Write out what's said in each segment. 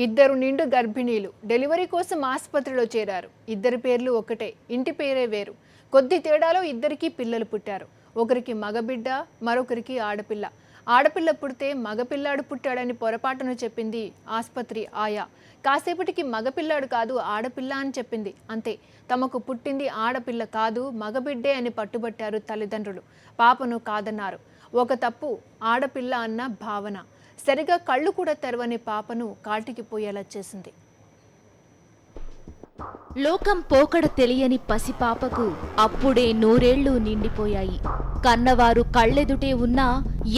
ఇద్దరు నిండు గర్భిణీలు డెలివరీ కోసం ఆసుపత్రిలో చేరారు. ఇద్దరి పేర్లు ఒకటే, ఇంటి పేరే వేరు. కొద్ది తేడాలో ఇద్దరికి పిల్లలు పుట్టారు. ఒకరికి మగబిడ్డ, మరొకరికి ఆడపిల్ల. ఆడపిల్ల పుడితే మగపిల్లాడు పుట్టాడని పొరపాటును చెప్పింది ఆసుపత్రి ఆయా. కాసేపటికి మగపిల్లాడు కాదు ఆడపిల్ల అని చెప్పింది. అంతే, తమకు పుట్టింది ఆడపిల్ల కాదు మగబిడ్డే అని పట్టుబట్టారు తల్లిదండ్రులు. పాపను కాదన్నారు. ఒక తప్పు ఆడపిల్ల అన్న భావన సరిగా కళ్ళు కూడా తెరవని పాపను కాటికి పోయేలా చేసింది. లోకం పోకడ తెలియని పసిపాపకు అప్పుడే 100 ఏళ్లు నిండిపోయాయి. కన్నవారు కళ్ళెదుటే ఉన్నా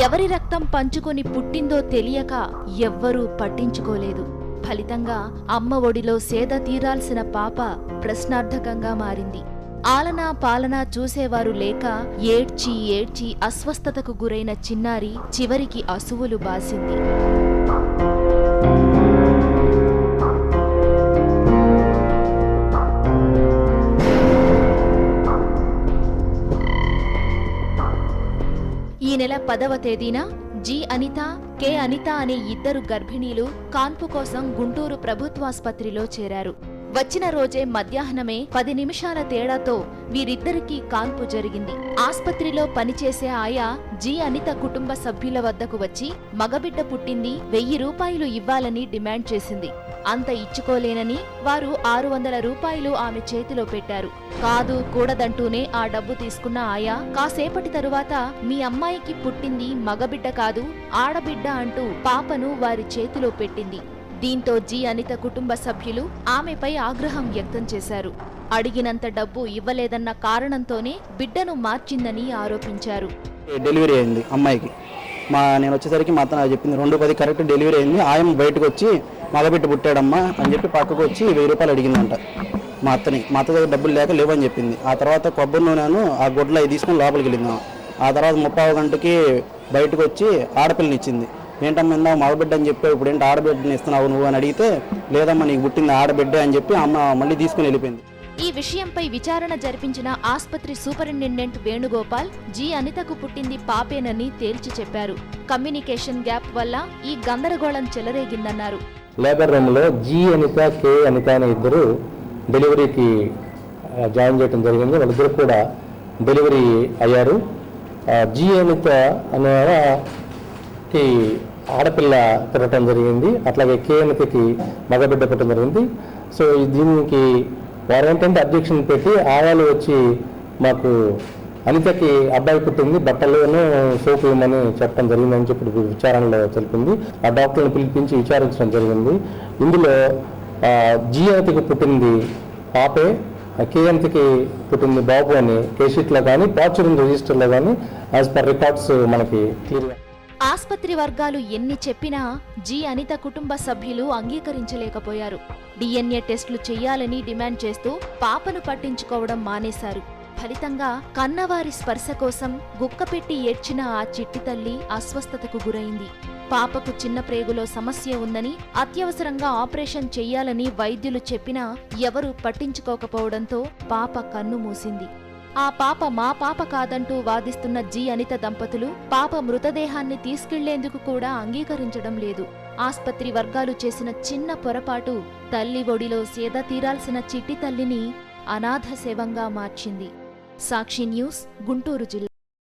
ఎవరి రక్తం పంచుకొని పుట్టిందో తెలియక ఎవ్వరూ పట్టించుకోలేదు. ఫలితంగా అమ్మ ఒడిలో సేద తీరాల్సిన పాప ప్రశ్నార్థకంగా మారింది. ఆలనా పాలనా చూసేవారు లేక ఏడ్చి ఏడ్చి అస్వస్థతకు గురైన చిన్నారి చివరికి అసువులు బాసింది. ఈ నెల 10వ తేదీన జి అనిత, కె అనిత అనే ఇద్దరు గర్భిణీలు కాన్పు కోసం గుంటూరు ప్రభుత్వాసుపత్రిలో చేరారు. వచ్చిన రోజే మధ్యాహ్నమే 10 నిమిషాల తేడాతో వీరిద్దరికీ కాన్పు జరిగింది. ఆస్పత్రిలో పనిచేసే ఆయా జి అనిత కుటుంబ సభ్యుల వద్దకు వచ్చి మగబిడ్డ పుట్టింది, 1000 రూపాయలు ఇవ్వాలని డిమాండ్ చేసింది. అంత ఇచ్చుకోలేనని వారు 600 రూపాయలు ఆమె చేతిలో పెట్టారు. కాదు కూడదంటూనే ఆ డబ్బు తీసుకున్న ఆయా కాసేపటి తరువాత మీ అమ్మాయికి పుట్టింది మగబిడ్డ కాదు ఆడబిడ్డ అంటూ పాపను వారి చేతిలో పెట్టింది. దీంతో జి అనిత కుటుంబ సభ్యులు ఆమెపై ఆగ్రహం వ్యక్తం చేశారు. అడిగినంత డబ్బు ఇవ్వలేదన్న కారణంతోనే బిడ్డను మార్చిందని ఆరోపించారు. డెలివరీ అయింది అమ్మాయికి. నేను వచ్చేసరికి మా అతను చెప్పింది 2:10 కరెక్ట్ డెలివరీ అయింది. ఆయన బయటకు వచ్చి మగబిడ్డ పుట్టాడమ్మా అని చెప్పి పక్కకు వచ్చి 1000 రూపాయలు అడిగిందంట మా అత్త దగ్గర డబ్బులు లేవని చెప్పింది. ఆ తర్వాత కొబ్బరి నూనెను ఆ గుడ్లు అవి తీసుకుని లోపలికి వెళ్ళిందాం. ఆ తర్వాత 30 గంటకి బయటకు వచ్చి ఆడపిల్లని ఇచ్చింది. ఏంటమ్మా ఇందా మగబిడ్డ అని చెప్పి ఇప్పుడు ఏంటి ఆడబిడ్డని ఇస్తున్నావు నువ్వు అని అడిగితే, లేదమ్మా నీకు పుట్టింది ఆడబిడ్డే అని చెప్పి అమ్మ మళ్ళీ తీసుకుని వెళ్ళిపోయింది. ఈ విషయంపై విచారణ జరిపించిన ఆస్పత్రి సూపరింటెండెంట్ వేణుగోపాల్ జి అనితకు పుట్టింది పాపేనని తేల్చి చెప్పారు. కమ్యూనికేషన్ గ్యాప్ వల్ల ఈ గందరగోళం చెలరేగిందన్నారు. లేబర్ రూమ్ లో జి అనిత, కె అనిత అనే ఇద్దరు డెలివరీకి జాయిన్ చేయడం జరిగింది. వాళ్ళిద్దరు కూడా డెలివరీ అయ్యారు. జి అనిత అనేకి ఆడపిల్ల పుట్టడం జరిగింది, అట్లాగే కే అనితకి మగబిడ్డ పుట్టడం జరిగింది. సో దీనికి వారు ఏంటంటే అబ్జెక్షన్ పెట్టి ఆయాలు వచ్చి మాకు అనితకి అబ్బాయి పుట్టింది, బట్టలను సోపు ఇవ్వమని చెప్పడం జరిగిందని చెప్పి విచారణలో తెలిపింది. ఆ డాక్టర్ని పిలిపించి విచారించడం జరిగింది. ఇందులో జి అనితకి పుట్టింది పాపే, కే అనితకి పుట్టింది బాబు అని కేషీట్లో కానీ పార్చురింగ్ రిజిస్టర్లో కానీ యాజ్ పర్ రికార్డ్స్ మనకి క్లియర్గా. ఆస్పత్రి వర్గాలు ఎన్ని చెప్పినా జి అనిత కుటుంబ సభ్యులు అంగీకరించలేకపోయారు. డిఎన్ఏ టెస్టులు చెయ్యాలని డిమాండ్ చేస్తూ పాపను పట్టించుకోవడం మానేశారు. ఫలితంగా కన్నవారి స్పర్శ కోసం గుక్కపెట్టి ఏడ్చిన ఆ చిట్టి తల్లి అస్వస్థతకు గురైంది. పాపకు చిన్న ప్రేగులో సమస్య ఉందని అత్యవసరంగా ఆపరేషన్ చెయ్యాలని వైద్యులు చెప్పినా ఎవరూ పట్టించుకోకపోవడంతో పాప కన్ను మూసింది. ఆ పాప మా పాప కాదంటూ వాదిస్తున్న జి అనిత దంపతులు పాప మృతదేహాన్ని తీసుకెళ్లేందుకు కూడా అంగీకరించడం లేదు. ఆస్పత్రి వర్గాలు చేసిన చిన్న పొరపాటు తల్లి ఒడిలో సేద తీరాల్సిన చిట్టి తల్లిని అనాథ శవంగా మార్చింది. సాక్షి న్యూస్, గుంటూరు జిల్లా.